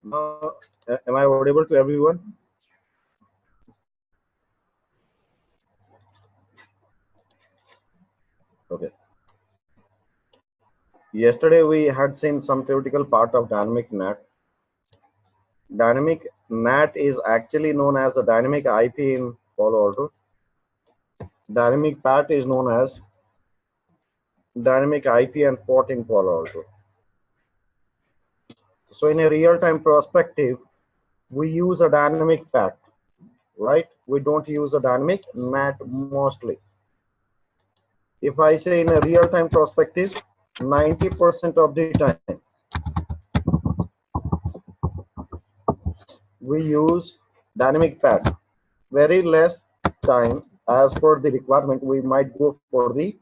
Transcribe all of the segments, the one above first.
Now, am I audible to everyone? Okay. Yesterday we had seen some theoretical part of dynamic NAT. Dynamic NAT is actually known as a dynamic IP in Palo Alto. Dynamic PAT is known as dynamic IP and port in Palo Alto. So in a real-time perspective, we use a dynamic PAT, right? We don't use a dynamic NAT mostly. If I say in a real-time perspective, 90% of the time, we use dynamic PAT. Very less time as per the requirement, we might go for the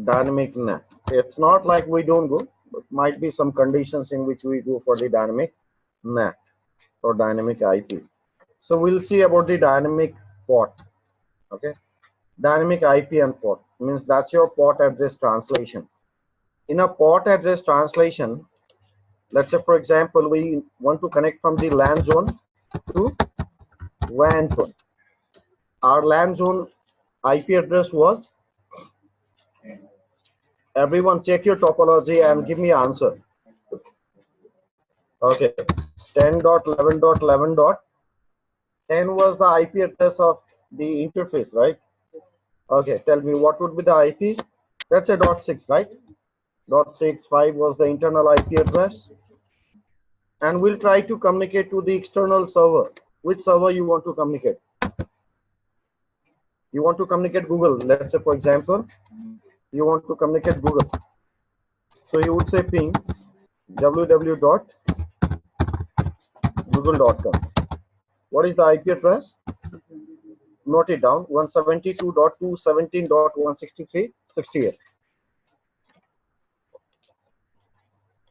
dynamic NAT. It's not like we don't go, but might be some conditions in which we go for the dynamic NAT or dynamic IP. So we'll see about the dynamic port. Okay, dynamic IP and port means that's your port address translation. In a port address translation, let's say for example we want to connect from the LAN zone to WAN zone. Our LAN zone IP address was, everyone check your topology and give me an answer. Okay, 10.11.11.10 was the IP address of the interface, right? Okay, tell me what would be the IP? That's a .6, right? .65 was the internal IP address. And we'll try to communicate to the external server. Which server you want to communicate? You want to communicate Google. Let's say, for example, you want to communicate Google. So you would say ping www.google.com. What is the IP address? Note it down, 172.217.163.68.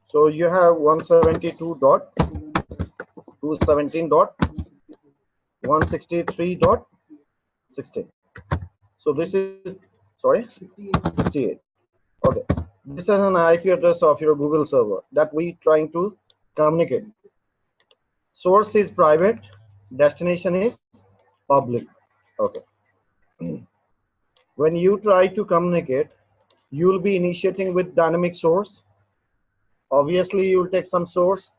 So you have 172.217.163.16. So this is, sorry, 68. Okay, this is an IP address of your Google server that we trying to communicate. Source is private, destination is public. Okay. When you try to communicate, you'll be initiating with dynamic source. Obviously, you'll take some source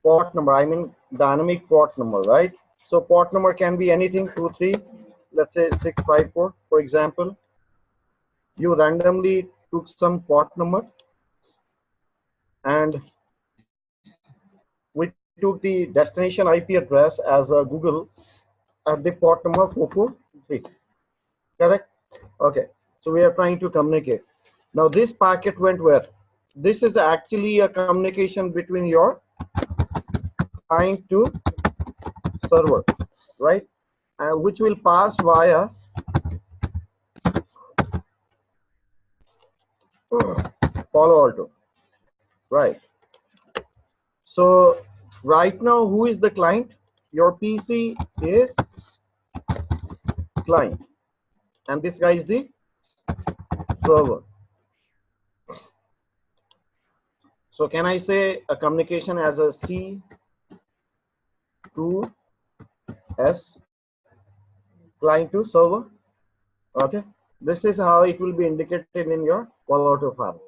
port number. I mean dynamic port number, right? So port number can be anything, 23, let's say 654, for example. You randomly took some port number and we took the destination IP address as a Google at the port number 443. Correct? Okay. So we are trying to communicate. Now this packet went where? This is actually a communication between your client to server, right? Which will pass via Palo Alto, right? So right now, who is the client? Your PC is client, and this guy is the server. So can I say a communication as a C2S, client to server? Okay, this is how it will be indicated in your Palo Alto file,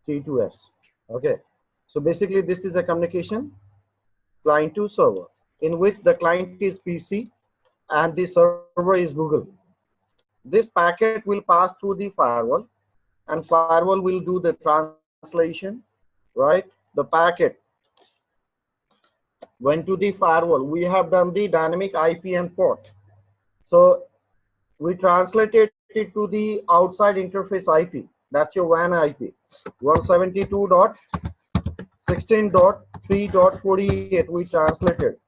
C2S. Okay, so basically this is a communication client to server in which the client is PC and the server is Google. This packet will pass through the firewall and firewall will do the translation, right? The packet went to the firewall. We have done the dynamic IP and port. So we translated it to the outside interface IP. That's your WAN IP, 172.16.3.48. We translated.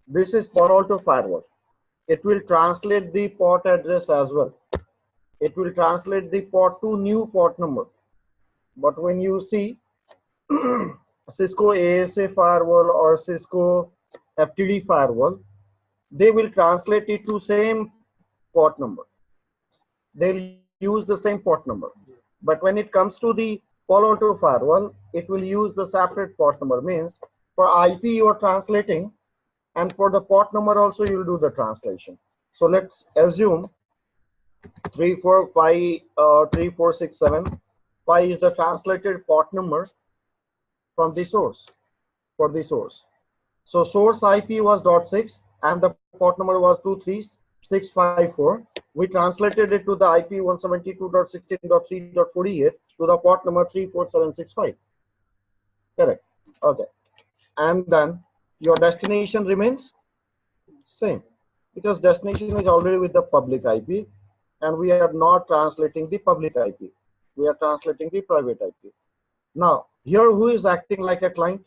This is Palo Alto firewall. It will translate the port address as well. It will translate the port to new port number. But when you see Cisco ASA firewall or Cisco FTD firewall, they will translate it to same port number. They'll use the same port number. But when it comes to the Palo Alto firewall, it will use the separate port number. Means for IP you are translating, and for the port number also you will do the translation. So let's assume 3467 is the translated port number from the source, for the source. So source IP was .6 and the port number was 23654. We translated it to the IP 172.16.3.48 to the port number 34765. Correct. Okay. And then your destination remains same, because destination is already with the public IP and we are not translating the public IP. We are translating the private IP. Now, here who is acting like a client?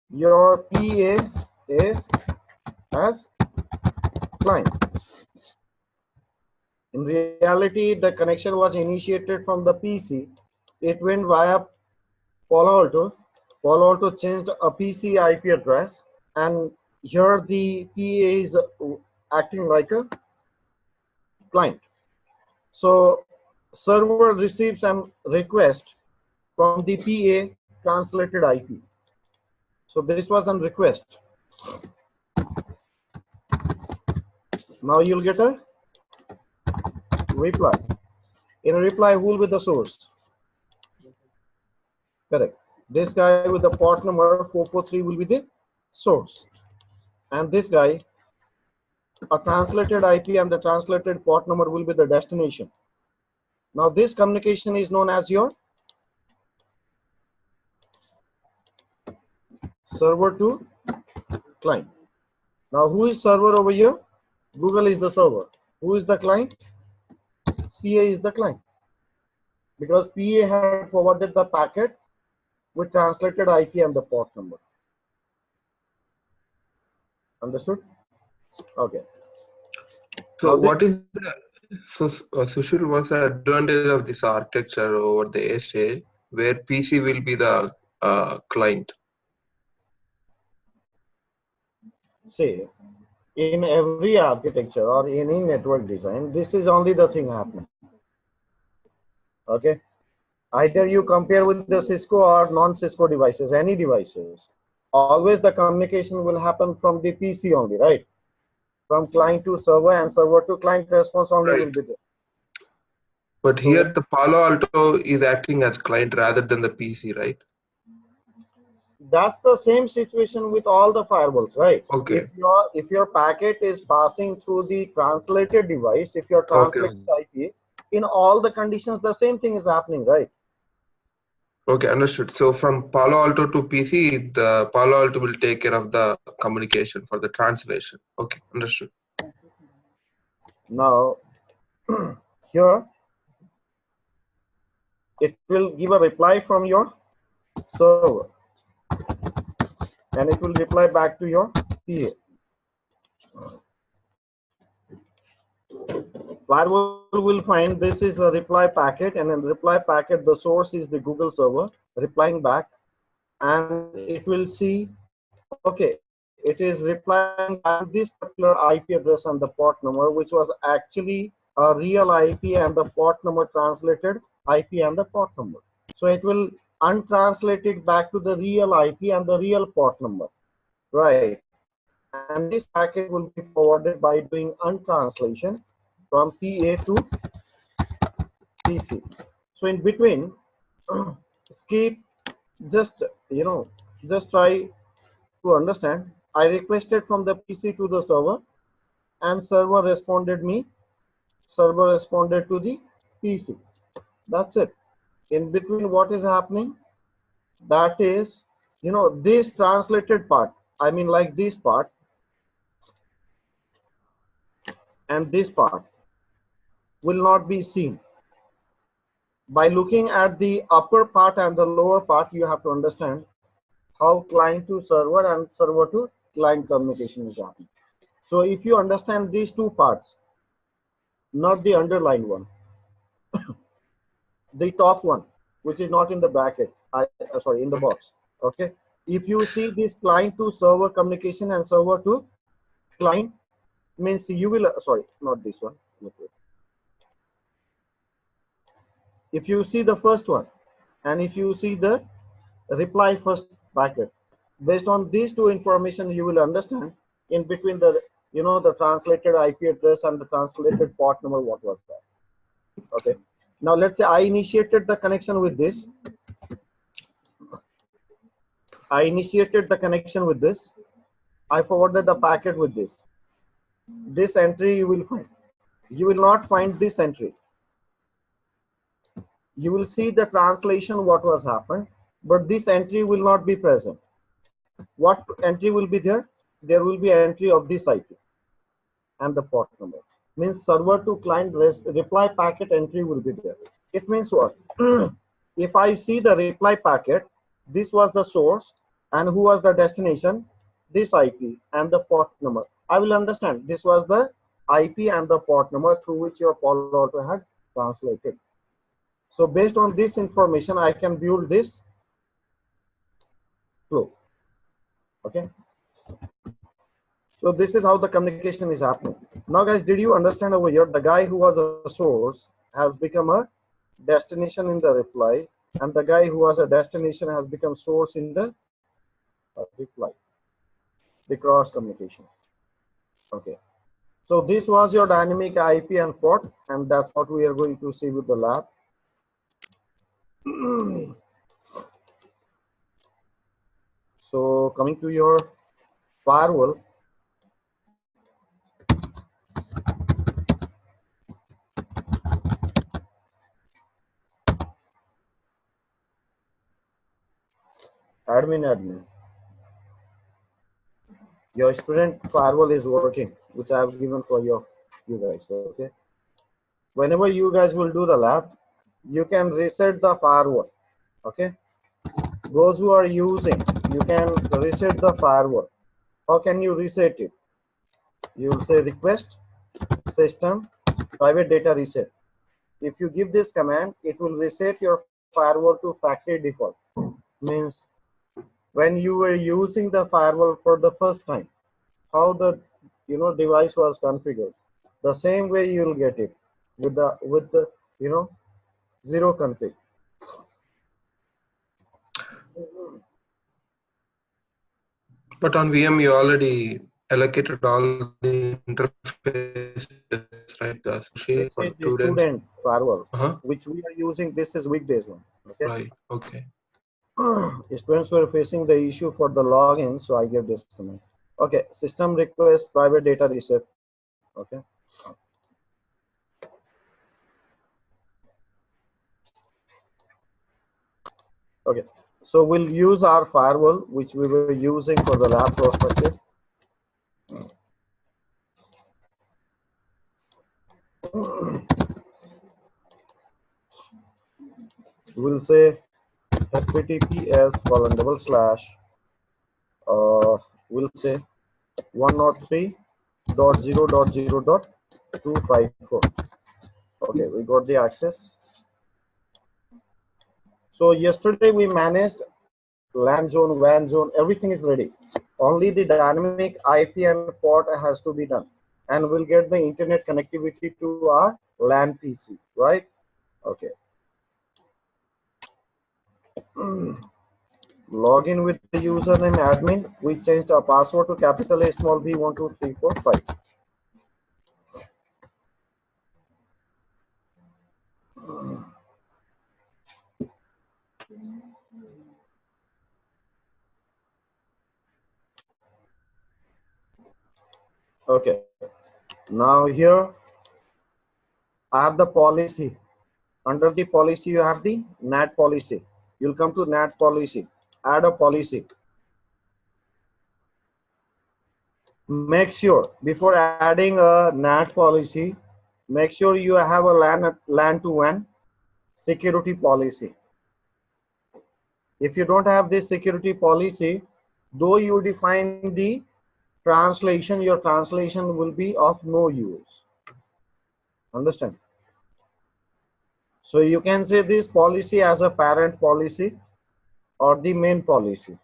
Your PA is as client. In reality, the connection was initiated from the PC. It went via Palo Alto. Palo Alto changed a PC IP address, and here the PA is acting like a client. So server receives a request from the PA translated IP. So this was a request. Now you'll get a reply. In a reply, who will be the source? Correct. This guy with the port number 443 will be the source. And this guy, a translated IP and the translated port number will be the destination. Now this communication is known as your server to client. Now who is server over here? Google is the server. Who is the client? PA is the client. Because PA had forwarded the packet with translated IP and the port number. Understood? Okay. So what is the, so Sushil, what's the advantage of this architecture over the SA where PC will be the client? See, in every architecture or any network design, this is only the thing happening. Okay. Either you compare with the Cisco or non-Cisco devices, any devices, always the communication will happen from the PC only, right? From client to server and server to client, response only will be there. But here the Palo Alto is acting as client rather than the PC, right? That's the same situation with all the firewalls, right? Okay. If your packet is passing through the translated device, if you're translating IP, in all the conditions, the same thing is happening, right? Okay, understood. So from Palo Alto to PC, the Palo Alto will take care of the communication for the translation. Okay, understood. Now, here, it will give a reply from your server. And it will reply back to your PA. Firewall will find this is a reply packet, and in reply packet, the source is the Google server replying back, and it will see, okay, it is replying to this particular IP address and the port number, which was actually a real IP and the port number translated IP and the port number. So it will untranslate it back to the real IP and the real port number, right? And this packet will be forwarded by doing untranslation from PA to PC. So in between, skip, just just try to understand. I requested from the PC to the server, and server responded to the PC. That's it. In between, what is happening? That is, this translated part, I mean like this part and this part will not be seen. By looking at the upper part and the lower part, you have to understand how client to server and server to client communication is happening. So if you understand these two parts, not the underlined one, the top one, which is not in the bracket, in the box, okay? If you see this client to server communication and server to client, means you will, sorry, not this one. if you see the first one, and if you see the reply first packet, based on these two information, you will understand in between the, you know, the translated IP address and the translated port number, what was that. Okay, now let's say I initiated the connection with this. I initiated the connection with this. I forwarded the packet with this. This entry you will find. You will not find this entry. You will see the translation what was happened, but this entry will not be present. What entry will be there? There will be an entry of this IP and the port number. Means server to client reply packet entry will be there. It means what? If I see the reply packet, this was the source, and who was the destination? This IP and the port number. I will understand this was the IP and the port number through which your Palo Alto had translated. So based on this information, I can build this flow. Okay. So this is how the communication is happening. Now guys, did you understand over here, the guy who was a source has become a destination in the reply, and the guy who was a destination has become source in the reply, the cross communication. Okay. So this was your dynamic IP and port, and that's what we are going to see with the lab. So coming to your firewall, admin, your student firewall is working, which I have given for you guys. Okay, whenever you guys will do the lab, you can reset the firewall. Okay, those who are using, you can reset the firewall. How can you reset it? You will say request system private data reset. If you give this command, it will reset your firewall to factory default. Means when you were using the firewall for the first time, how the, you know, device was configured, the same way you will get it with the you know, zero config. But on VM, you already allocated all the interfaces, right? This is the student firewall, which we are using. This is weekdays one. Okay. Right. Okay. Students were facing the issue for the login, so I gave this command. Okay, system request private data reset. Okay. Okay, so we'll use our firewall, which we were using for the lab perspective. We'll say https:// we'll say 103.0.0.254. Okay, we got the access. So yesterday we managed LAN zone, WAN zone, everything is ready. Only the dynamic IP and port has to be done, and we'll get the internet connectivity to our LAN PC, right? Okay. Log in with the username admin. We changed our password to capital A small b 1 2 3 4 5. Okay, now here I have the policy. Under the policy, you have the NAT policy. You'll come to NAT policy, add a policy. Make sure before adding a NAT policy, make sure you have a LAN to WAN security policy. If you don't have this security policy, though you define the translation, your translation will be of no use. Understand? So you can say this policy as a parent policy or the main policy.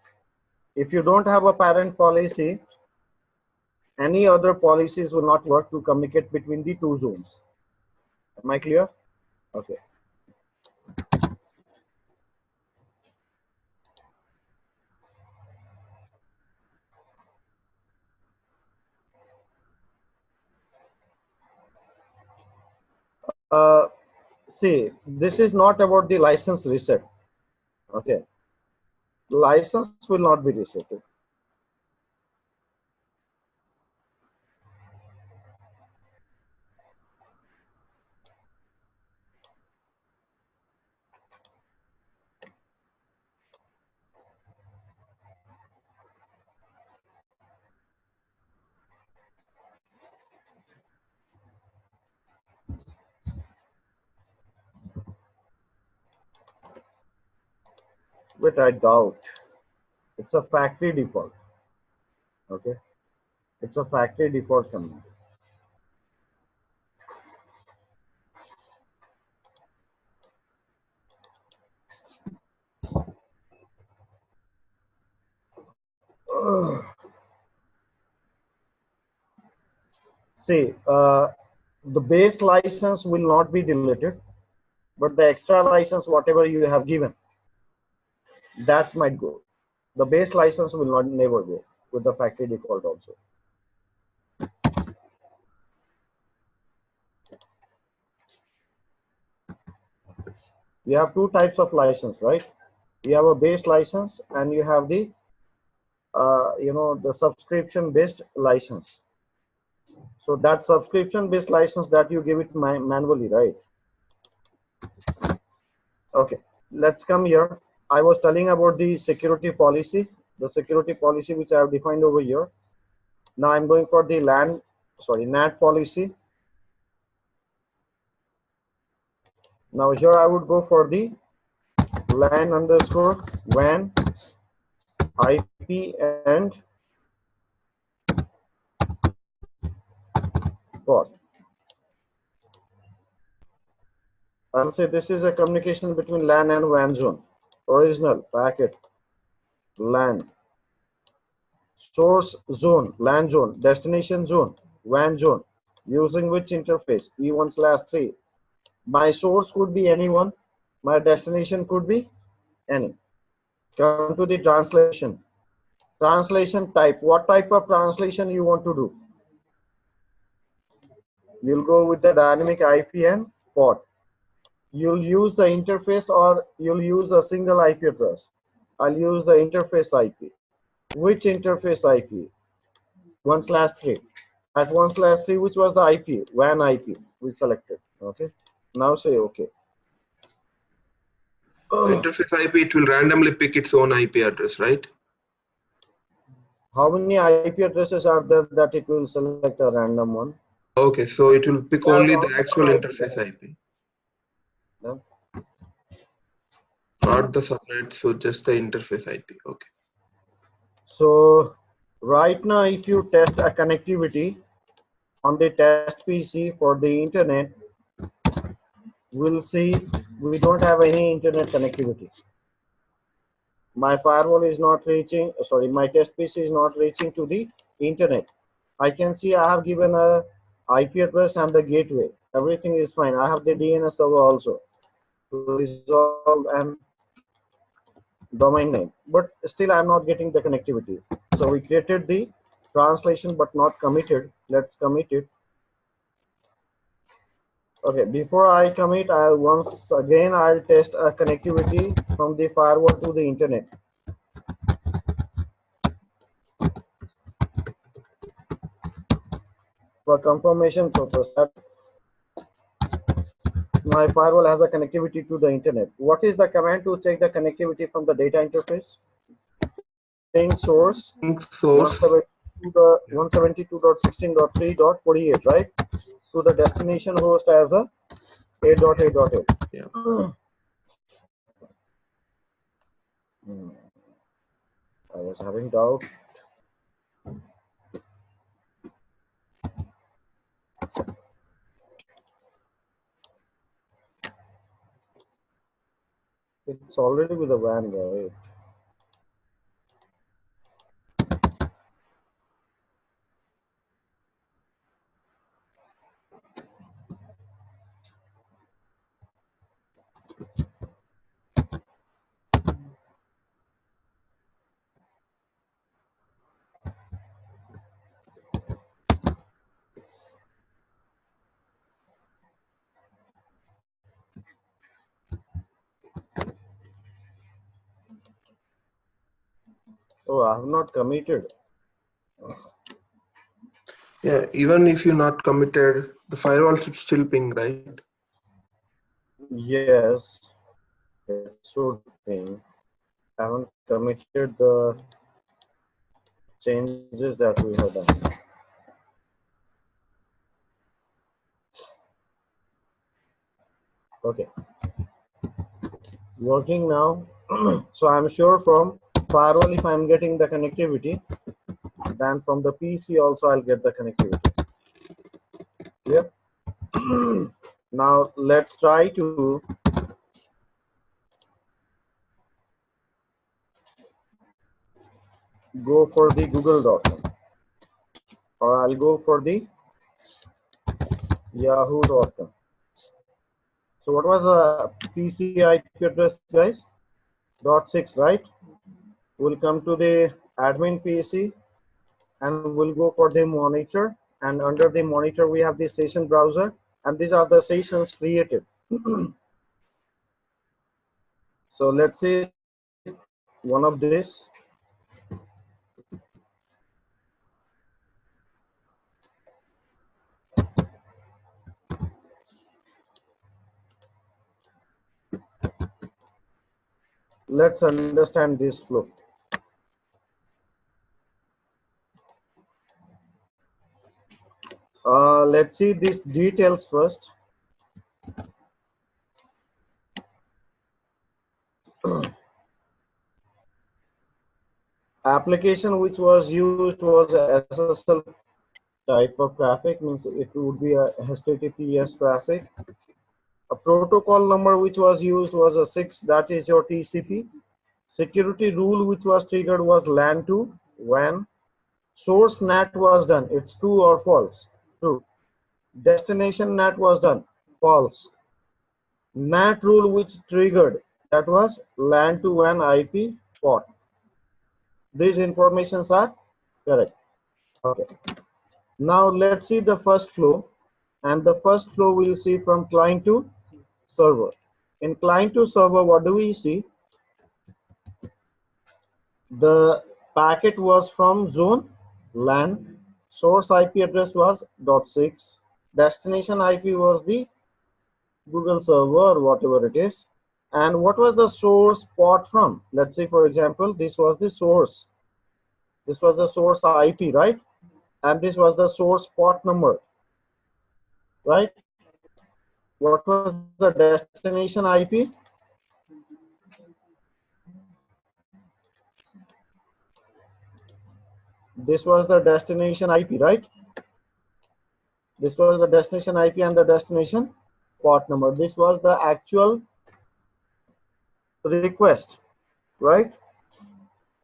If you don't have a parent policy, any other policies will not work to communicate between the two zones. Am I clear? Okay. uh, see, this is not about the license reset. Okay, license will not be resetted. But I doubt. It's a factory default. Okay, it's a factory default command. See, the base license will not be deleted, but the extra license, whatever you have given, that might go. The base license will not never go with the factory default also. You have two types of license, right? You have a base license and you have the the subscription based license. So that subscription based license that you give it manually, right? Okay, let's come here. I was telling about the security policy, which I have defined over here. Now I'm going for the NAT policy. Now here I would go for the LAN underscore WAN IP and port. I'll say this is a communication between LAN and WAN zone. Original packet LAN, source zone, LAN zone, destination zone, WAN zone, using which interface E1/3. My source could be anyone, my destination could be any. Come to the translation. Translation type. What type of translation you want to do? You'll go with the dynamic IP and port. You'll use the interface or you'll use a single IP address. I'll use the interface IP. Which interface IP? 1/3. At 1/3, which was the IP? WAN IP we selected. Okay. Now say okay. So interface IP, it will randomly pick its own IP address, right? How many IP addresses are there that it will select a random one? Okay, so it will pick only the actual interface IP. No? Not the subnet, so just the interface IP. Okay. So right now, if you test a connectivity on the test PC for the internet, we'll see we don't have any internet connectivity. My firewall is not reaching, sorry, my test PC is not reaching to the internet. I can see I have given a IP address and the gateway. Everything is fine. I have the DNS server also to resolve and domain name, but still I'm not getting the connectivity. So we created the translation but not committed. Let's commit it. Okay, before I commit, I'll test a connectivity from the firewall to the internet. For confirmation purpose, my firewall has a connectivity to the internet. What is the command to check the connectivity from the data interface? Ping source 172.16.3.48, right? To the destination host as a 8.8.8. Yeah. I was having doubt. It's already with the WAN guy. Oh, I have not committed. Yeah, even if you're not committed, the firewall should still ping, right? Yes, it should be. I haven't committed the changes that we have done. Okay, working now. So I'm sure from firewall, if I'm getting the connectivity, then from the PC also I'll get the connectivity. Yep. Now let's try to go for the google.com, or I'll go for the yahoo.com. So what was the PC IP address, guys? .6, right? We'll come to the admin PC and we'll go for the monitor, and under the monitor we have the session browser, and these are the sessions created. So let's say one of this. Let's understand this flow. Let's see these details first. Application which was used was a SSL type of traffic, means it would be a HTTPS traffic. A protocol number which was used was a 6, that is your TCP. Security rule which was triggered was LAN 2. When source NAT was done, it's true or false? True. Destination NAT was done, false. NAT rule which triggered, that was LAN to WAN IP port. These informations are correct. Okay. Now let's see the first flow, and the first flow we'll see from client to server. In client to server, what do we see? The packet was from zone LAN, source IP address was .6, destination IP was the Google server or whatever it is. And what was the source port from? Let's say, for example, this was the source. This was the source IP, right? And this was the source port number, right? What was the destination IP? This was the destination IP, right? This was the destination IP and the destination port number. This was the actual request, right?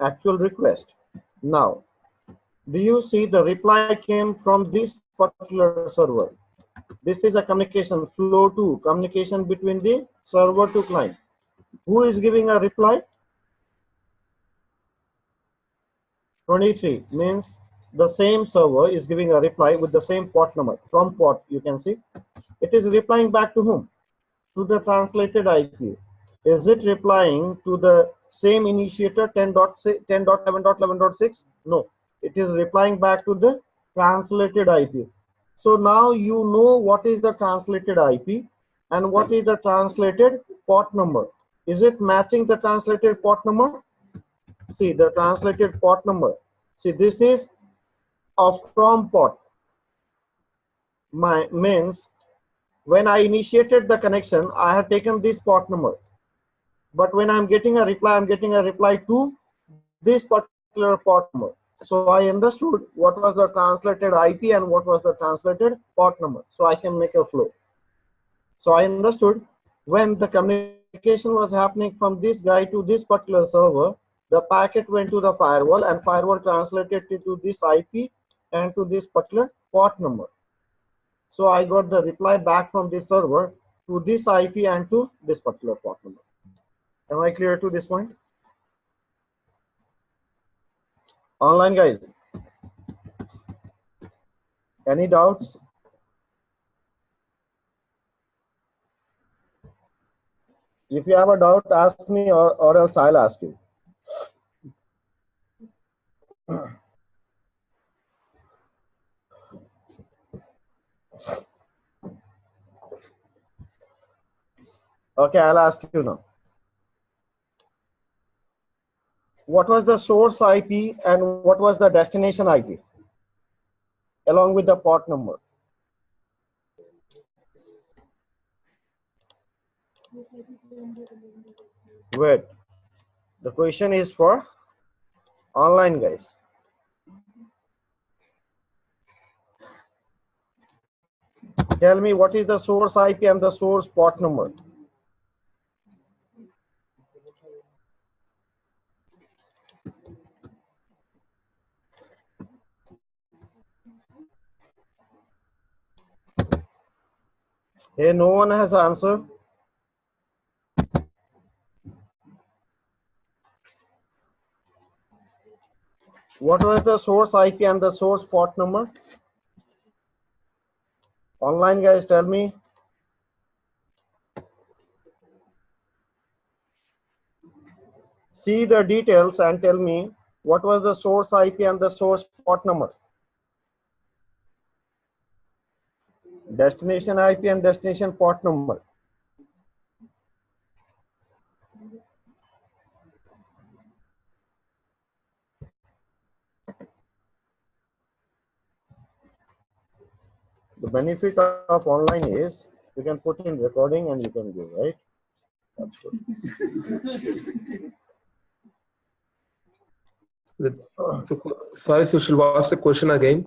Actual request. Now, do you see the reply came from this particular server? This is a communication flow to communication between the server to client. Who is giving a reply? 23 means the same server is giving a reply with the same port number. From port, you can see it is replying back to whom? To the translated IP. Is it replying to the same initiator 10.11.11.6? No, it is replying back to the translated IP. So now you know what is the translated IP and what is the translated port number. Is it matching the translated port number? See the translated port number. See, this is a from port. My means when I initiated the connection, I have taken this port number. But when I'm getting a reply, I'm getting a reply to this particular port number. So I understood what was the translated IP and what was the translated port number. So I can make a flow. So I understood when the communication was happening from this guy to this particular server, the packet went to the firewall and firewall translated it to this IP and to this particular port number. So I got the reply back from the server to this IP and to this particular port number. Am I clear to this point? Online guys, any doubts? If you have a doubt, ask me, or else I'll ask you. Okay, I'll ask you now. What was the source IP and what was the destination IP along with the port number? Wait, the question is for online guys. Tell me what is the source IP and the source port number? Hey, no one has answered. What was the source IP and the source port number? Online guys, tell me. See the details and tell me what was the source IP and the source port number. Destination IP and destination port number. The benefit of online is you can put in recording and you can go, right? That's good. Sorry, Sushil, what's the question again?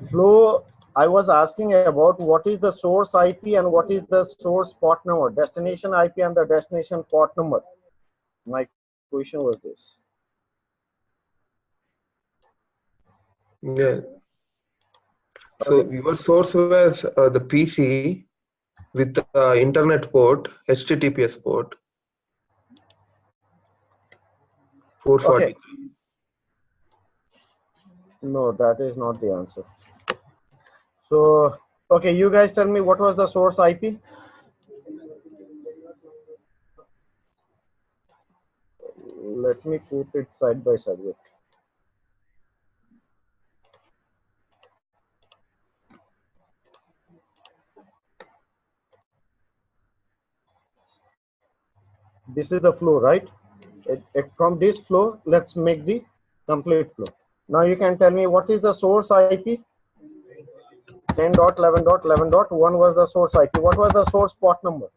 Flow, I was asking about what is the source IP and what is the source port number, destination IP and the destination port number. My question was this. Yeah. So Okay. your source was the PC with the internet port, HTTPS port. 443. Okay. No, that is not the answer. So, okay, you guys tell me what was the source IP? Let me put it side by side. Wait. This is the flow, right? From this flow, let's make the complete flow. Now you can tell me what is the source IP? 10.11.11.1 was the source IP. What was the source port number?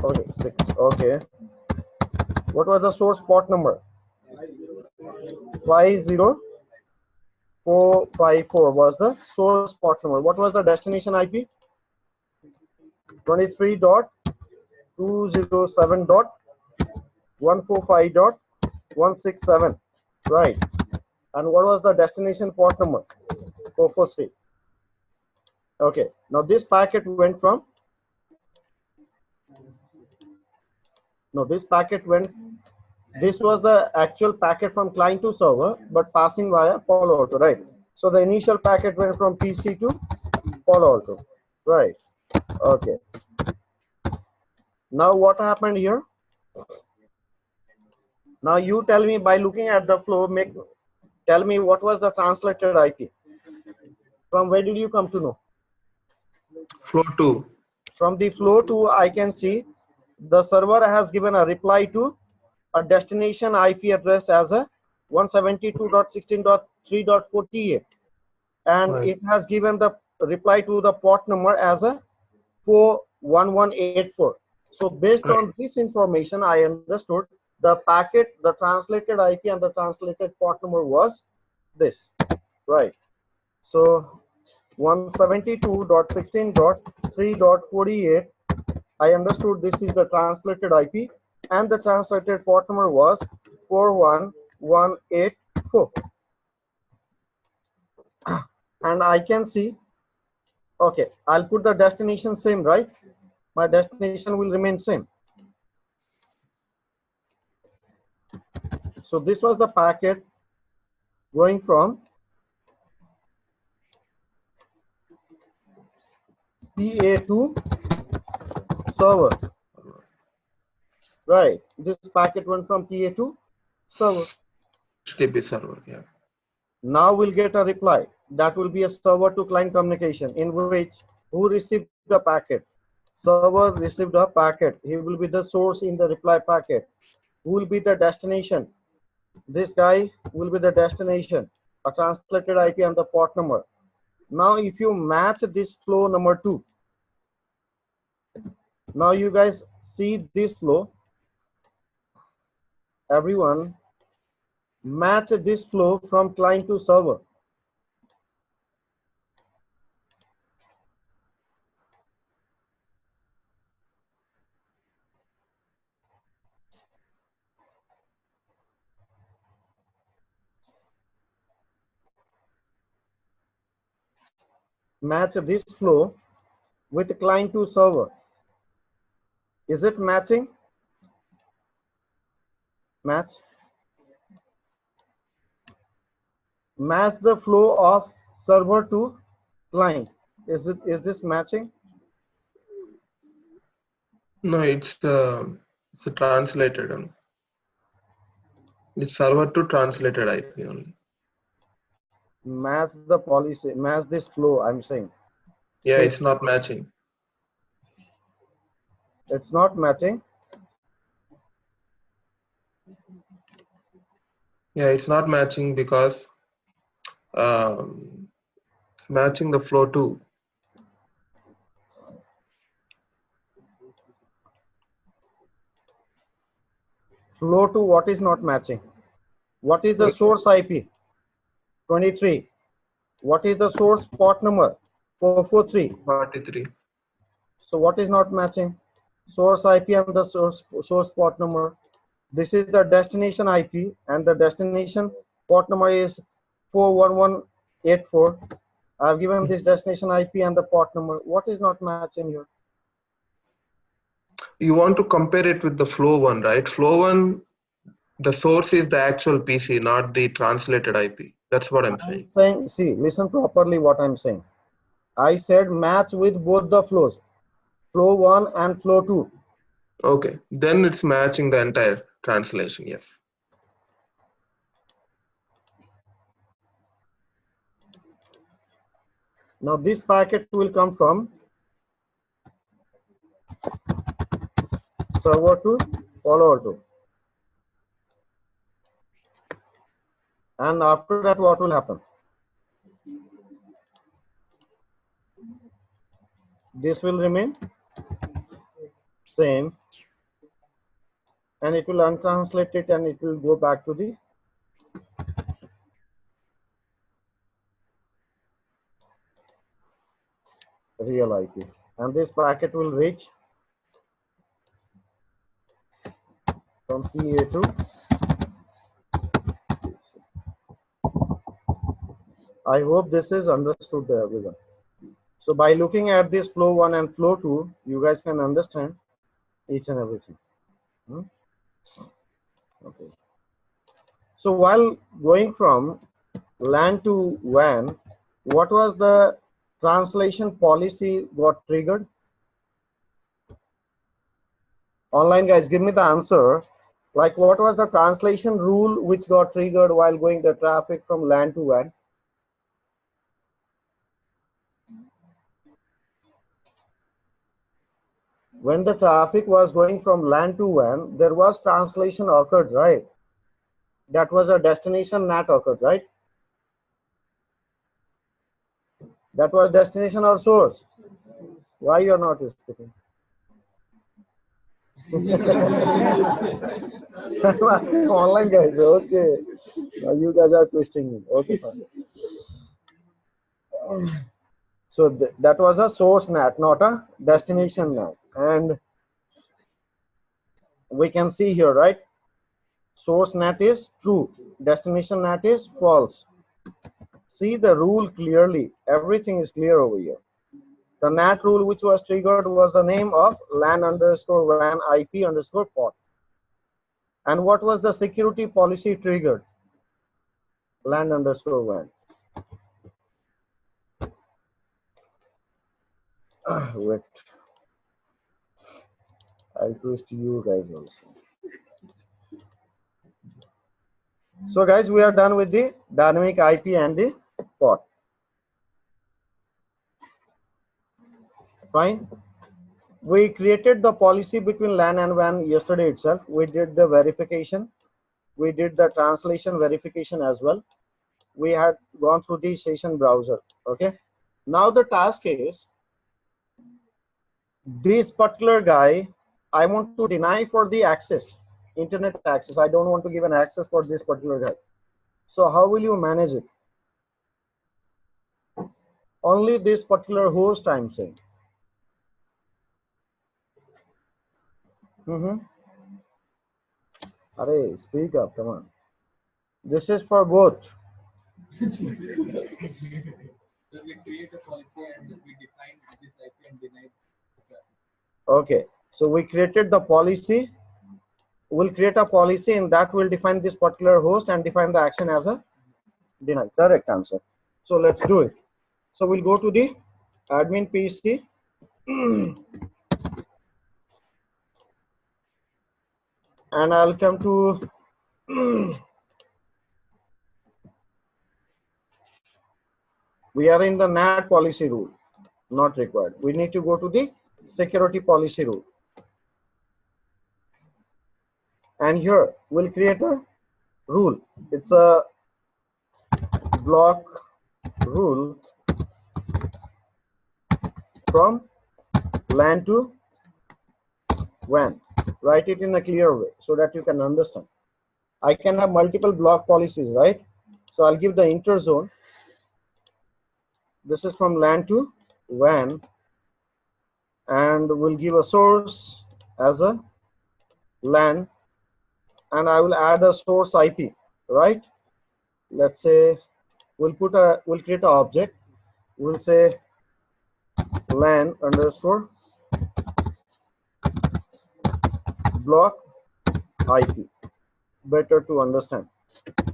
Okay, 6. Okay. What was the source port number? 50454 was the source port number. What was the destination IP? 23.207.145.167. Right. And what was the destination port number? 443. Okay. Now this packet went from. No, this packet went. This was the actual packet from client to server, but passing via Palo Alto, right? So the initial packet went from PC to Palo Alto, right? Okay. Now what happened here? Now you tell me by looking at the flow, tell me what was the translated IP. From where did you come to know? Flow 2. From the flow 2, I can see the server has given a reply to a destination IP address as a 172.16.3.48, and Right. it has given the reply to the port number as a 41184. So based on this information, I understood the packet, the translated IP and the translated port number was this, right? So 172.16.3.48, I understood this is the translated IP and the translated port number was 41184. And I can see, okay, I'll put the destination same, right? My destination will remain same. So this was the packet going from PA to server, right? This packet went from PA to server. HTTP server, yeah. Now we'll get a reply. That will be a server to client communication in which who received the packet? Server received a packet. He will be the source in the reply packet. Who will be the destination? This guy will be the destination, a translated IP and the port number. Now if you match this flow number 2, now you guys see this flow. Everyone match this flow from client to server. Match this flow with client to server. Is it matching? Match. Match the flow of server to client. Is this matching? No, it's a translated one. It's server to translated IP only. Match the policy, match this flow, I'm saying. Yeah, So it's not matching. It's not matching. Yeah, it's not matching because matching the flow to. Flow to what is not matching? What is the source IP? 23. What is the source port number? 443. 43. So what is not matching? Source IP and the source port number. This is the destination IP and the destination port number is 41184. I've given this destination IP and the port number. What is not matching here? You want to compare it with the flow one, right? Flow one, the source is the actual PC, not the translated IP. That's what I'm saying. See, listen properly what I'm saying. I said match with both the flows, flow 1 and flow 2. Okay, then it's matching the entire translation, yes. Now this packet will come from server to Palo Alto. And after that, what will happen? This will remain same, and it will untranslate it and it will go back to the real IP. And this packet will reach from PA to I hope this is understood by everyone. So by looking at this flow 1 and flow 2, you guys can understand each and everything. Okay. So while going from LAN to WAN, what was the translation policy got triggered? Online guys, give me the answer. Like what was the translation rule which got triggered while going the traffic from LAN to WAN? When the traffic was going from LAN to WAN, there was translation occurred, right? That was a destination NAT occurred, right? That was destination or source. Why you're not speaking? I'm asking online guys. Okay, now you guys are twisting me. Okay, fine. So that was a source NAT, not a destination NAT. And we can see here, right? Source NAT is true, destination NAT is false. See the rule clearly. Everything is clear over here. The NAT rule which was triggered was the name of LAN underscore WAN IP underscore port. And what was the security policy triggered? LAN underscore WAN. Wait. I'll twist you guys also. So guys, we are done with the dynamic IP and the port. Fine. We created the policy between LAN and WAN yesterday itself. We did the verification. We did the translation verification as well. We had gone through the session browser. Okay. Now the task is, this particular guy, I want to deny for the access, internet access. I don't want to give an access for this particular guy. So how will you manage it? Only this particular host, I'm saying. Arey, speak up, come on. This is for both. So we create a policy and we define this IP and deny it. Okay, so we created the policy. We'll create a policy and that will define this particular host and define the action as a deny. Correct answer. So let's do it. So we'll go to the admin PC. And I'll come to we are in the NAT policy rule, not required. We need to go to the security policy rule. And here we'll create a rule. It's a block rule from LAN to WAN. Write it in a clear way so that you can understand. I can have multiple block policies, right? So I'll give the interzone. This is from LAN to WAN, and we'll give a source as a LAN, and I will add a source IP, right? Let's say we'll create an object. We'll say LAN underscore block IP. Better to understand.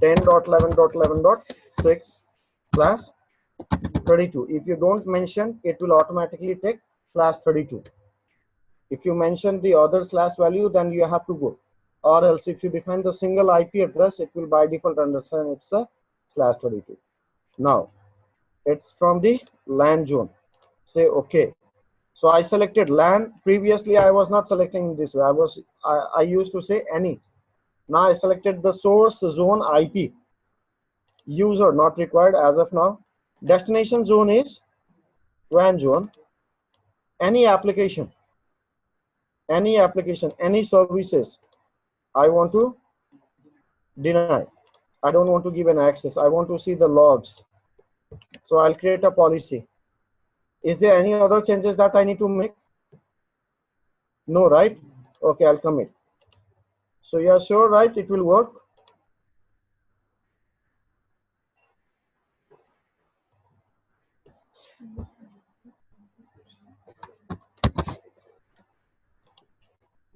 10.11.11.6/32. If you don't mention, it will automatically take /32. If you mention the other slash value, then you have to go. Or else if you define the single IP address, it will by default understand it's a /32. Now, it's from the LAN zone. Say okay. So I selected LAN. Previously, I was not selecting this way. I used to say any. Now I selected the source zone IP. User not required as of now. Destination zone is WAN zone. Any application, any services, I want to deny. I don't want to give an access. I want to see the logs. So I'll create a policy. Is there any other changes that I need to make? No, right? Okay, I'll commit. So you're sure, right? It will work.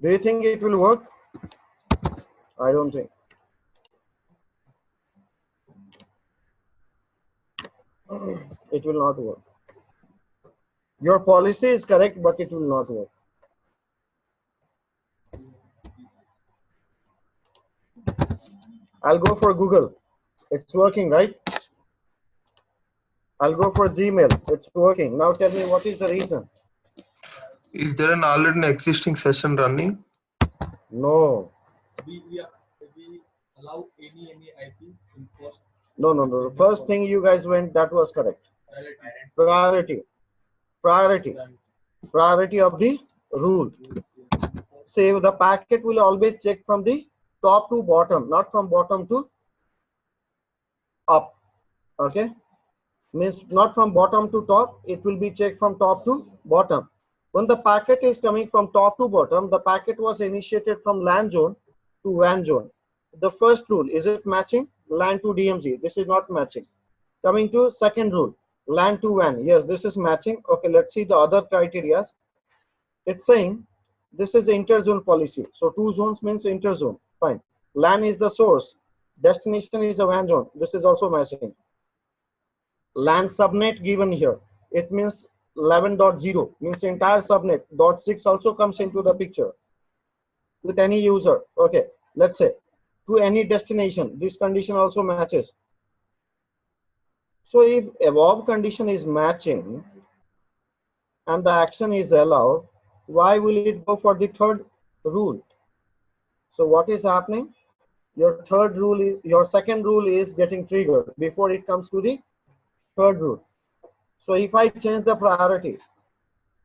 Do you think it will work? I don't think. It will not work. Your policy is correct, but it will not work. I'll go for Google. It's working, right? I'll go for Gmail. It's working. Now tell me, what is the reason? Is there an already existing session running? No. We allow any IP in first. No. The first thing you guys went, that was correct. Priority of the rule. Say the packet will always check from the top to bottom, not from bottom to up. Okay, means not from bottom to top, it will be checked from top to bottom. When the packet is coming from top to bottom, the packet was initiated from LAN zone to WAN zone. The first rule, is it matching? LAN to DMZ, this is not matching. Coming to second rule, LAN to WAN, yes, this is matching. Okay, let's see the other criteria. It's saying this is interzone policy. So 2 zones means interzone. Fine. LAN is the source. Destination is a WAN zone. This is also matching. LAN subnet given here. It means 11.0 means the entire subnet. .6 also comes into the picture with any user. Okay, let's say to any destination. This condition also matches. So if above condition is matching and the action is allowed, why will it go for the third rule? So what is happening? Your second rule is getting triggered before it comes to the third rule. So if I change the priority,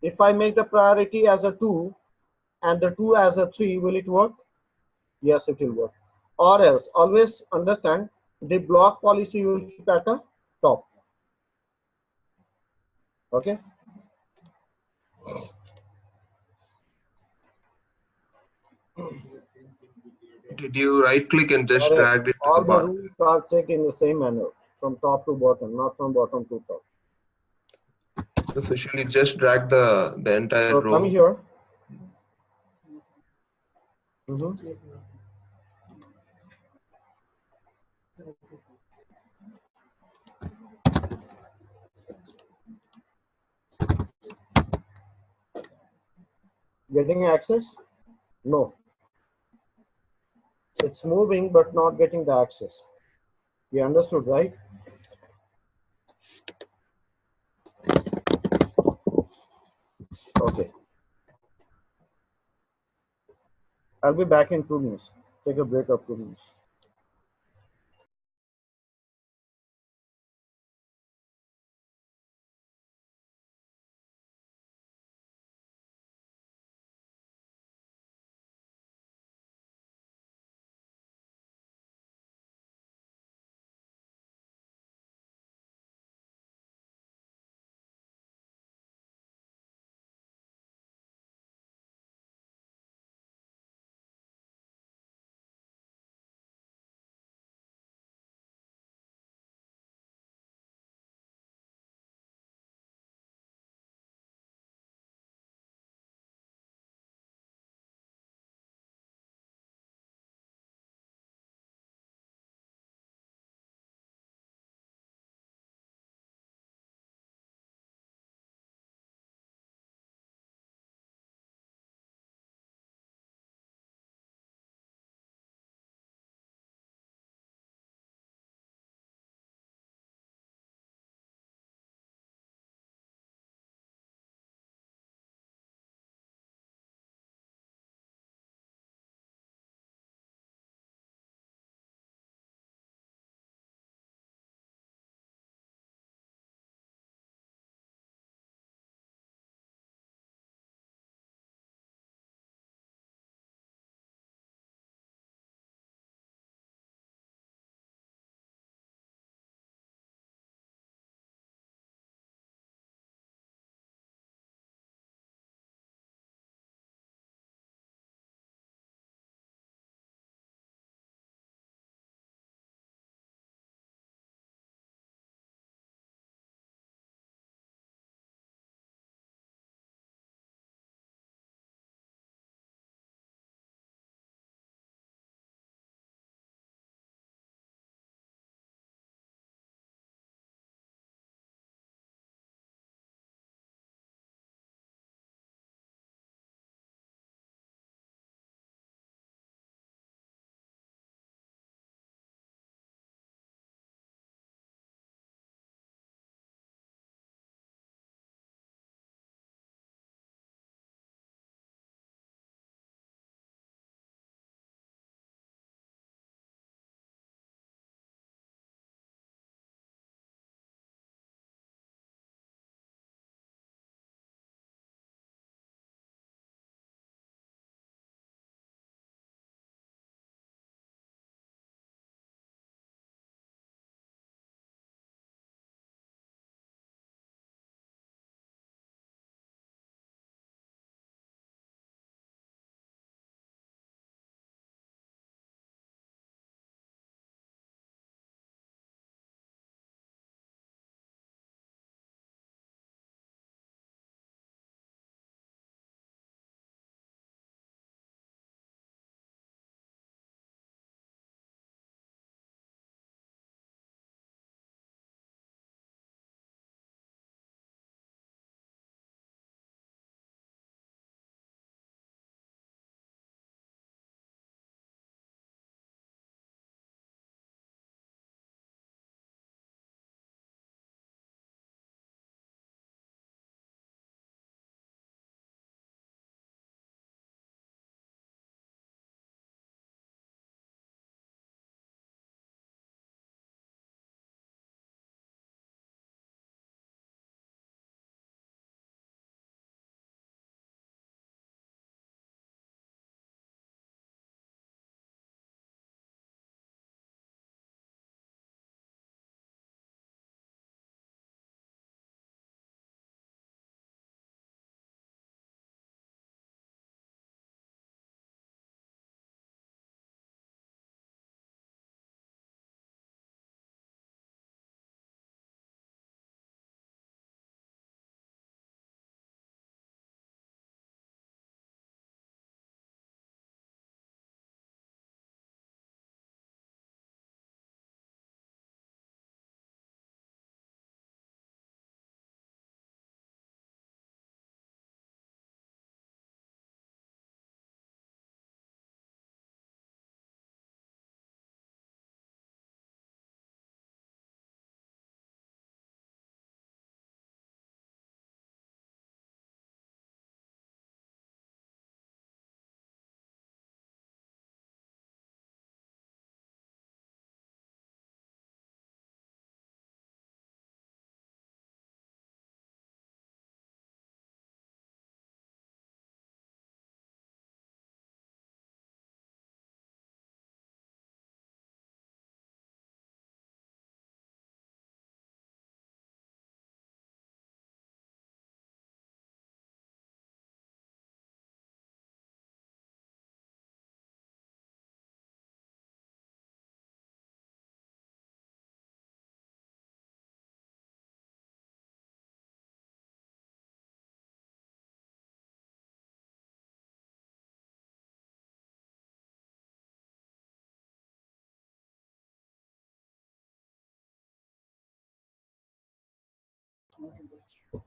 if I make the priority as a 2 and the 2 as a 3, will it work? Yes, it will work. Or else, always understand the block policy will keep at the top. Okay. Did you right click and just Correct. drag it to the All the bottom? rules are checked in the same manner from top to bottom, not from bottom to top. So should you just drag the entire So row? come here. Mhm. Getting access? No. It's moving but not getting the access. You understood, right? Okay. I'll be back in 2 minutes. Take a break of 2 minutes.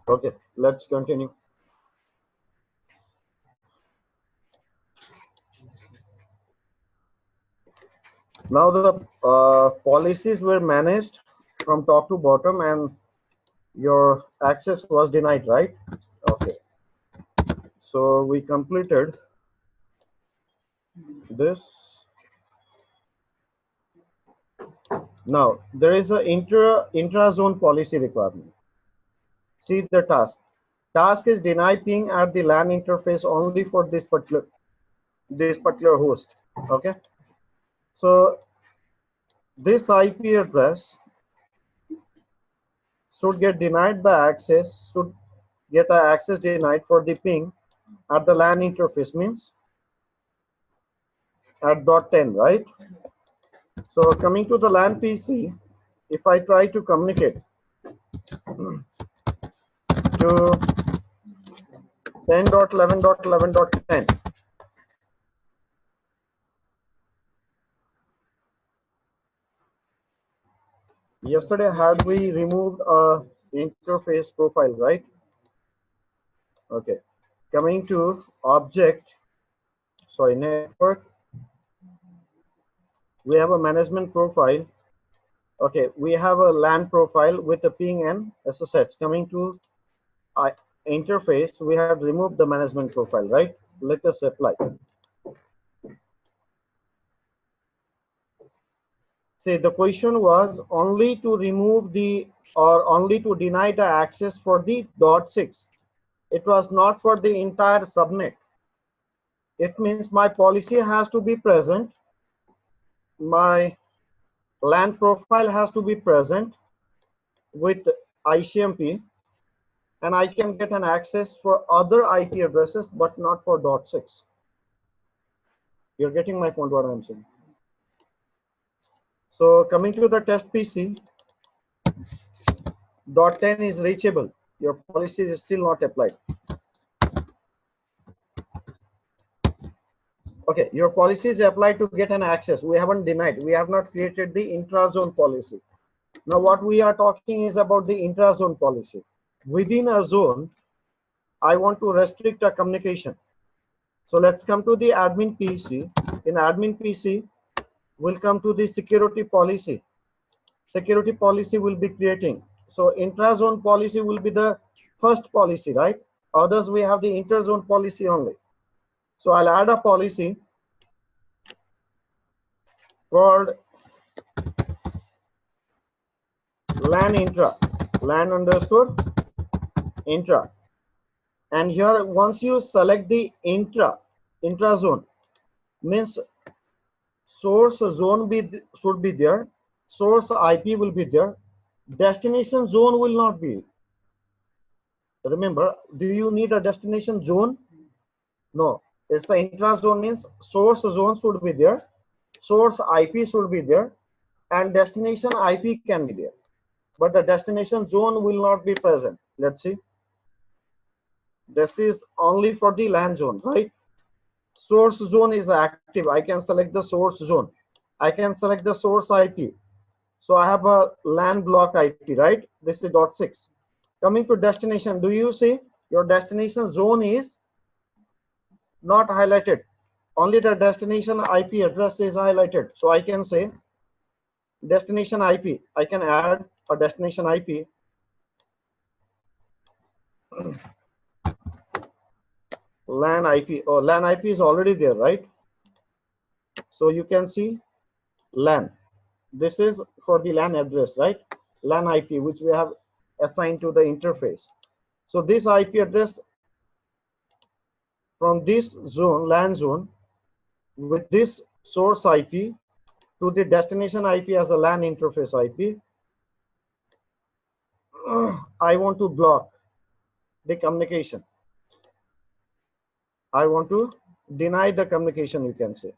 Okay, let's continue. Now the policies were managed from top to bottom, and your access was denied, right? Okay, so we completed this. Now there is a intra-zone policy requirement. See the task. Task is deny ping at the LAN interface only for this particular host. Okay, so this IP address should get denied the access, should get a access denied for the ping at the LAN interface, means at .10, right? So coming to the LAN PC, if I try to communicate to 10.11.11.10, yesterday had we removed a interface profile, right? Okay, coming to object, sorry, network, we have a management profile. Okay, we have a LAN profile with the ping and SSH. Coming to interface, we have removed the management profile, right? Let us apply. Say the question was only to remove the, or only to deny the access for the .6. It was not for the entire subnet. It means my policy has to be present, my LAN profile has to be present with ICMP, and I can get an access for other IP addresses, but not for .6. You're getting my point, what I'm saying. So coming to the test PC, .10 is reachable. Your policy is still not applied. Okay, your policy is applied to get an access. We haven't denied. We have not created the intra-zone policy. Now what we are talking is about the intra-zone policy. Within a zone, I want to restrict a communication. So let's come to the admin PC. In admin PC, we'll come to the security policy. Security policy will be creating. So intra-zone policy will be the first policy, right? Others, we have the inter-zone policy only. So I'll add a policy called LAN intra, LAN underscore intra. And here, once you select the intra-zone, means source zone should be there, source IP will be there, destination zone will not be. Remember, do you need a destination zone? No, it's an intra-zone, means source zone should be there, source IP should be there, and destination IP can be there, but the destination zone will not be present. Let's see. This is only for the LAN zone, right? Source zone is active. I can select the source zone. I can select the source IP. So I have a LAN block IP, right? This is .6. Coming to destination, do you see your destination zone is not highlighted? Only the destination IP address is highlighted. So I can say destination IP. I can add a destination IP. LAN IP. Oh, LAN IP is already there, right? So you can see LAN. This is for the LAN address, right? LAN IP, which we have assigned to the interface. So this IP address from this zone, LAN zone, with this source IP to the destination IP as a LAN interface IP, I want to block the communication. I want to deny the communication, you can say.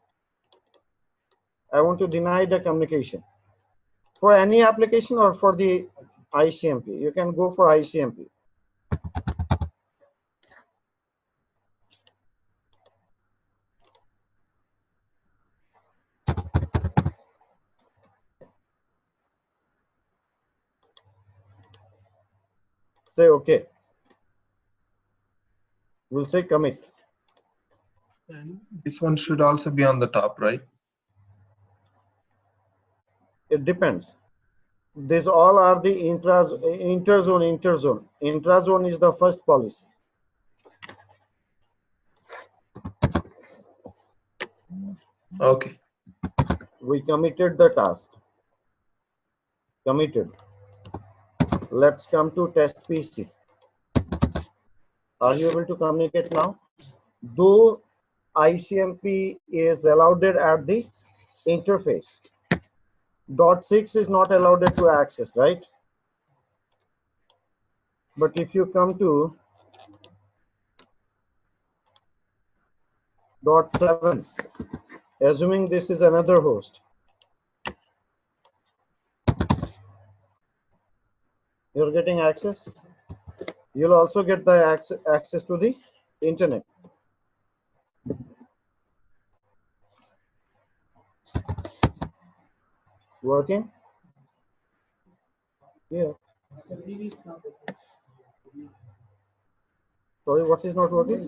I want to deny the communication. For any application or for the ICMP, you can go for ICMP. say okay. We'll say commit. And this one should also be on the top, right? It depends. These all are the interzone. Intrazone is the first policy. Okay. We committed the task. Committed. Let's come to test PC. Are you able to communicate now? Though ICMP is allowed at the interface, .6 is not allowed to access, right? But if you come to .7, assuming this is another host, you're getting access. You'll also get the access to the internet. Working? Yeah. Sorry, what is not working?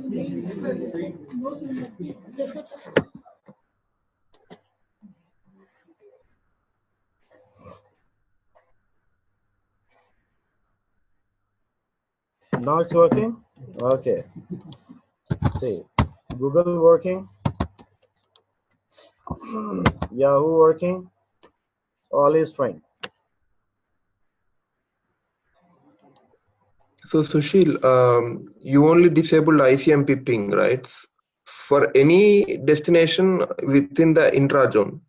Now it's working? Okay. See, Google working, Yahoo working, all is fine. So Sushil, you only disabled ICMP ping, right? For any destination within the intrazone.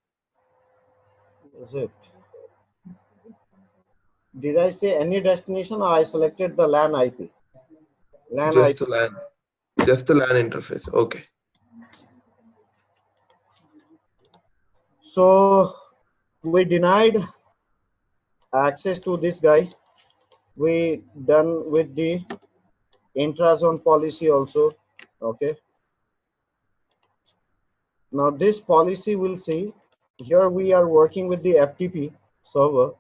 Is it? Did I say any destination or I selected the LAN IP? LAN Just IP. the LAN. Just the LAN interface. Okay. So we denied access to this guy. We done with the intrazone policy also. Okay. Now this policy will see here we are working with the FTP server.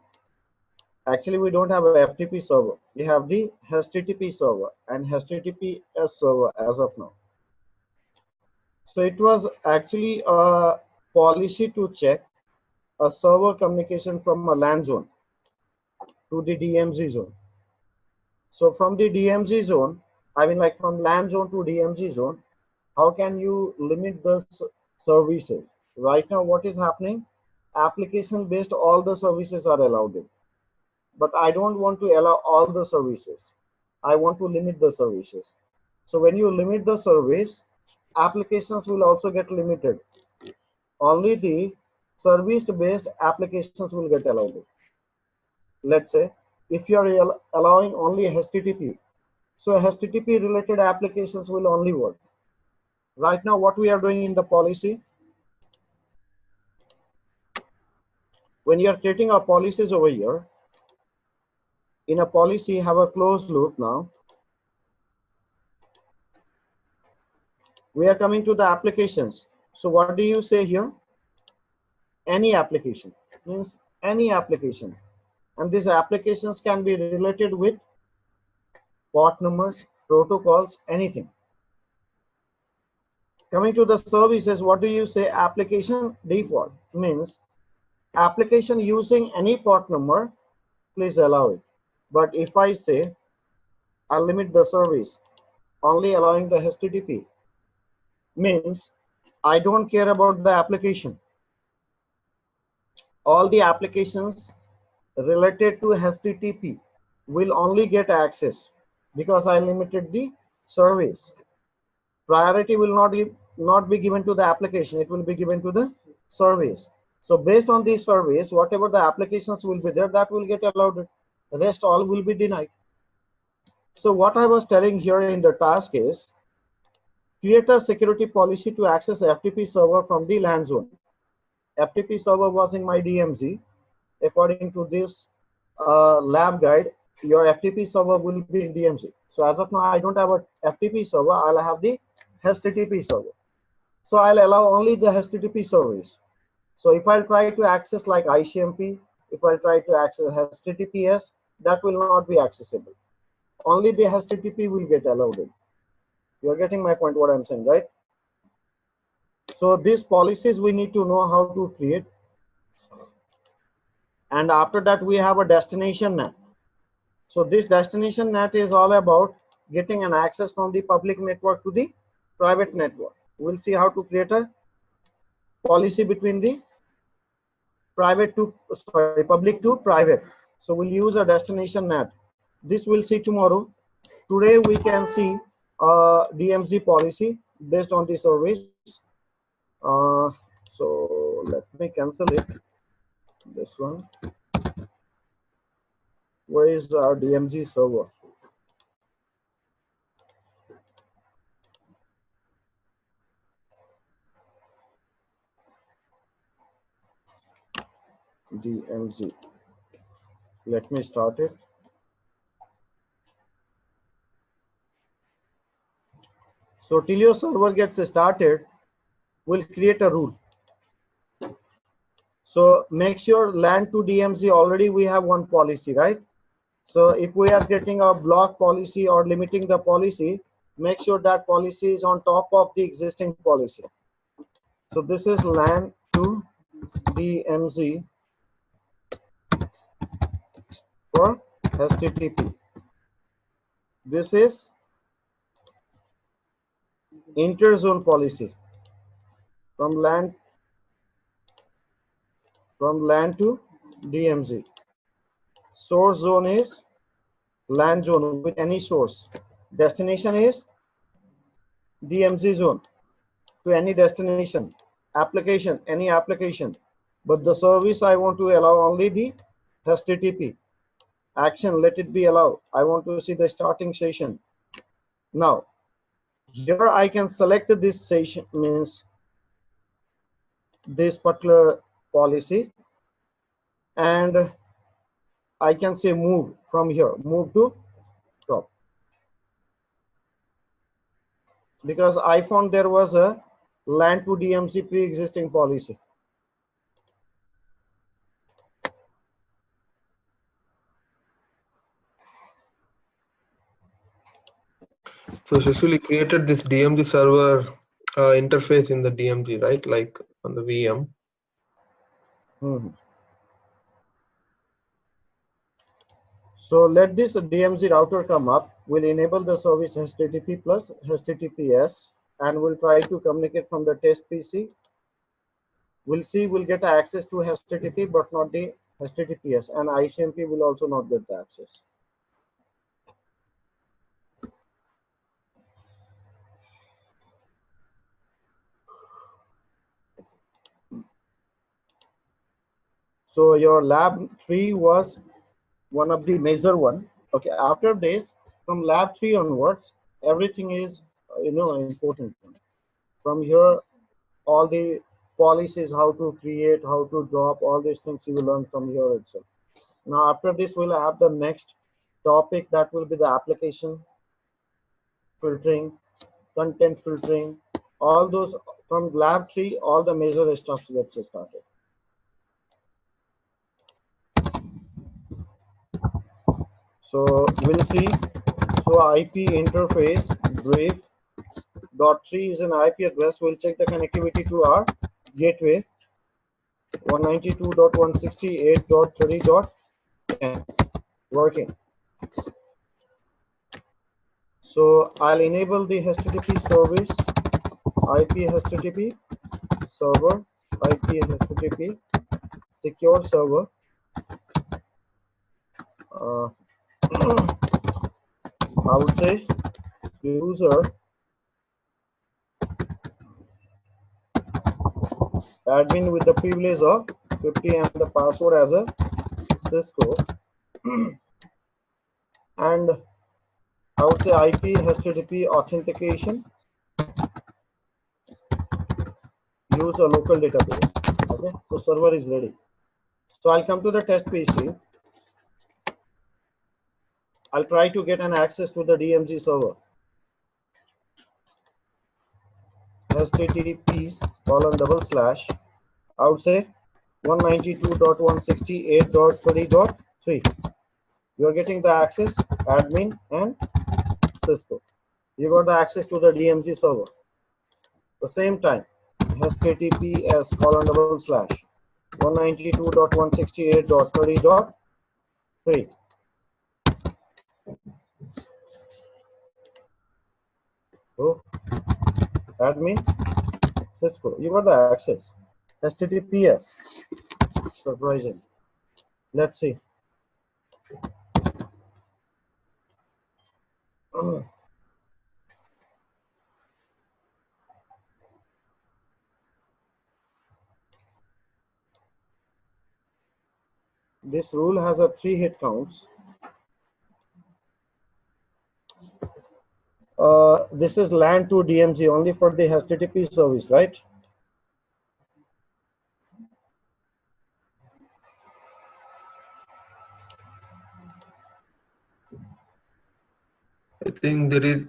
Actually, we don't have a FTP server. We have the HTTP server and HTTPS server as of now. So it was actually a policy to check a server communication from a LAN zone to the DMZ zone. So from the DMZ zone, I mean like from LAN zone to DMZ zone, how can you limit the services? Right now, what is happening? Application based, all the services are allowed in. But I don't want to allow all the services. I want to limit the services. So when you limit the service, applications will also get limited. Only the service-based applications will get allowed. Let's say if you are allowing only HTTP, so HTTP related applications will only work. Right now, what we are doing in the policy, when you are creating our policies over here, in a policy, have a closed loop now. We are coming to the applications. So what do you say here? Any application means any application. And these applications can be related with port numbers, protocols, anything. Coming to the services, what do you say? Application default means application using any port number, please allow it. But if I say I'll limit the service, only allowing the HTTP, means I don't care about the application. All the applications related to HTTP will only get access because I limited the service. Priority will not be given to the application, it will be given to the service. So based on the service, whatever the applications will be there, that will get allowed. The rest all will be denied. So what I was telling here in the task is create a security policy to access FTP server from the LAN zone. FTP server was in my DMZ. According to this lab guide, your FTP server will be in DMZ. So as of now, I don't have a FTP server. I'll have the HTTP server. So I'll allow only the HTTP service. So if I try to access like ICMP, if I try to access HTTPS, that will not be accessible. only the HTTP will get allowed in. You are getting my point, what I'm saying, right? So these policies we need to know how to create. And after that, we have a destination NAT. So this destination NAT is all about getting an access from the public network to the private network. We'll see how to create a policy between the public to private. So we'll use a destination NAT. This we'll see tomorrow. Today we can see DMZ policy based on the service. So let me cancel it. This one. Where is our DMZ server? DMZ. Let me start it. So till your server gets started, we'll create a rule. So make sure LAN to DMZ already we have one policy, right? So if we are getting a block policy or limiting the policy, make sure that policy is on top of the existing policy. So this is LAN to DMZ for HTTP. This is interzone policy from LAN to DMZ. Source zone is LAN zone with any source. Destination is DMZ zone to any destination. Application, any application. But the service I want to allow only the HTTP. Action, let it be allowed. I want to see the starting session. Now, here I can select this session, means this particular policy, and I can say move from here, move to top. Because I found there was a LAN to DMZ pre-existing policy. So Shashuli created this DMZ server interface in the DMZ, right? Like on the VM. So let this DMZ router come up. We'll enable the service HTTP plus HTTPS, and we'll try to communicate from the test PC. We'll see we'll get access to HTTP, but not the HTTPS, and ICMP will also not get the access. So your lab 3 was one of the major one. Okay, after this, from lab 3 onwards, everything is important. From here, all the policies, how to create, how to drop, all these things you will learn from here itself. Now after this, we'll have the next topic, that will be the application filtering, content filtering, all those from lab 3, all the major stuff gets started. So we'll see. So IP interface brief .3 is an IP address. We'll check the connectivity to our gateway 192.168.30.10 working. So I'll enable the HTTP service, IP HTTP server, IP HTTP secure server. I would say user admin with the privilege of 50 and the password as a Cisco, and I would say IP HTTP authentication, use a local database. Okay, so server is ready. So I'll come to the test PC. I'll try to get an access to the DMZ server. http:// I would say 192.168.30.3. You are getting the access, admin and Cisco. You got the access to the DMZ server. The same time, https :/ 192.168.30.3. So, admin, Cisco, you got the access. HTTPS, surprising. Let's see. This rule has a 3 hit counts. This is LAN to DMZ only for the HTTP service, right? I think there is.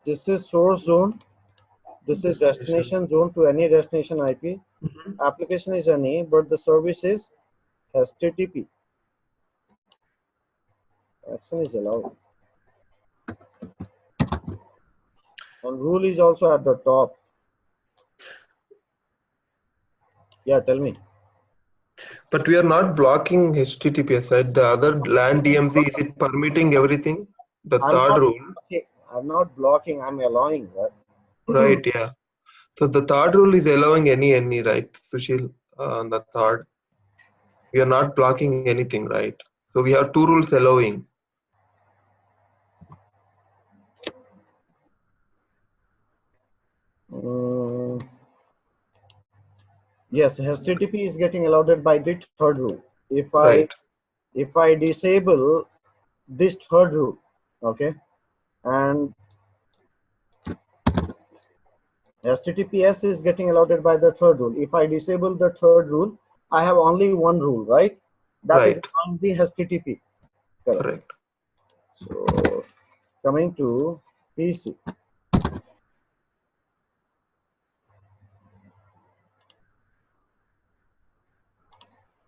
This is source zone. This is destination zone to any destination IP. Application is any, but the service is HTTP. Action is allowed. And rule is also at the top. Yeah, tell me. But we are not blocking HTTPS, right? The other LAN DMZ, is it permitting everything? The third rule. I'm not blocking, I'm allowing that. Right, yeah. So the third rule is allowing any, right, Sushil? On the third. We are not blocking anything, right? So we have 2 rules allowing. Yes, HTTP is getting allowed by the third rule. If I disable this third rule, okay, and HTTPS is getting allowed by the third rule. If I disable the third rule, I have only one rule, right? That is on the HTTP. Correct. So coming to PC.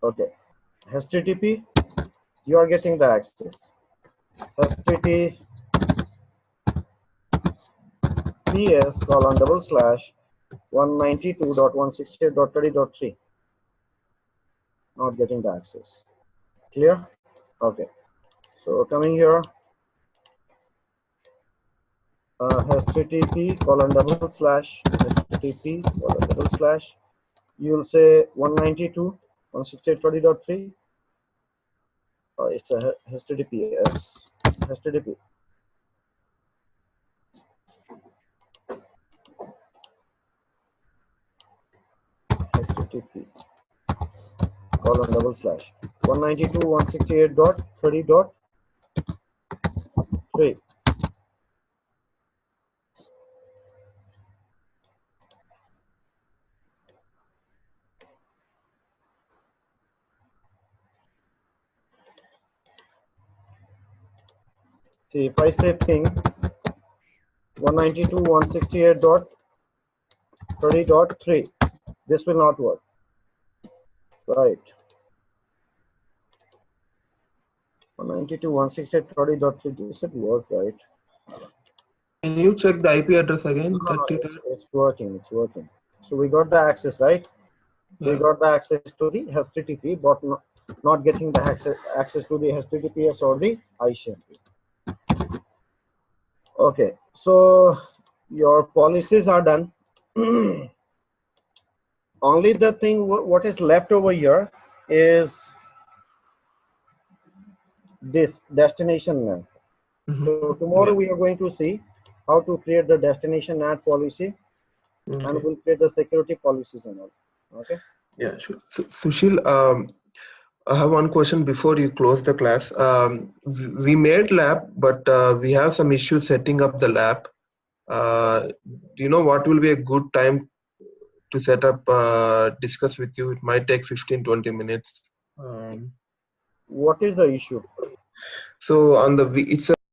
Okay, HTTP, you are getting the access. HTTPS : 192.168.30.3. Not getting the access. Clear? Okay. So coming here, HTTP : HTTP : you'll say 192.168.30.3. It's a HTTPS. HTTP. HTTP : 192.168.30.3. See, if I say ping 192.168.30.3, this will not work. Right. 192.168.30.3, this should work, right? Can you check the IP address again? No, it's working, it's working. So we got the access, right? Yeah. We got the access to the HTTP, but not getting the access to the HTTPS or the ISHMP. Okay, so your policies are done. Only the thing what is left over here is this destination NAT. So tomorrow we are going to see how to create the destination NAT policy, and we'll create the security policies and all. Okay. Yeah, sure. So, Sushil, I have one question before you close the class. We made lab, but we have some issues setting up the lab. Do you know what will be a good time to set up, discuss with you? It might take 15-20 minutes. What is the issue? So on the, it's a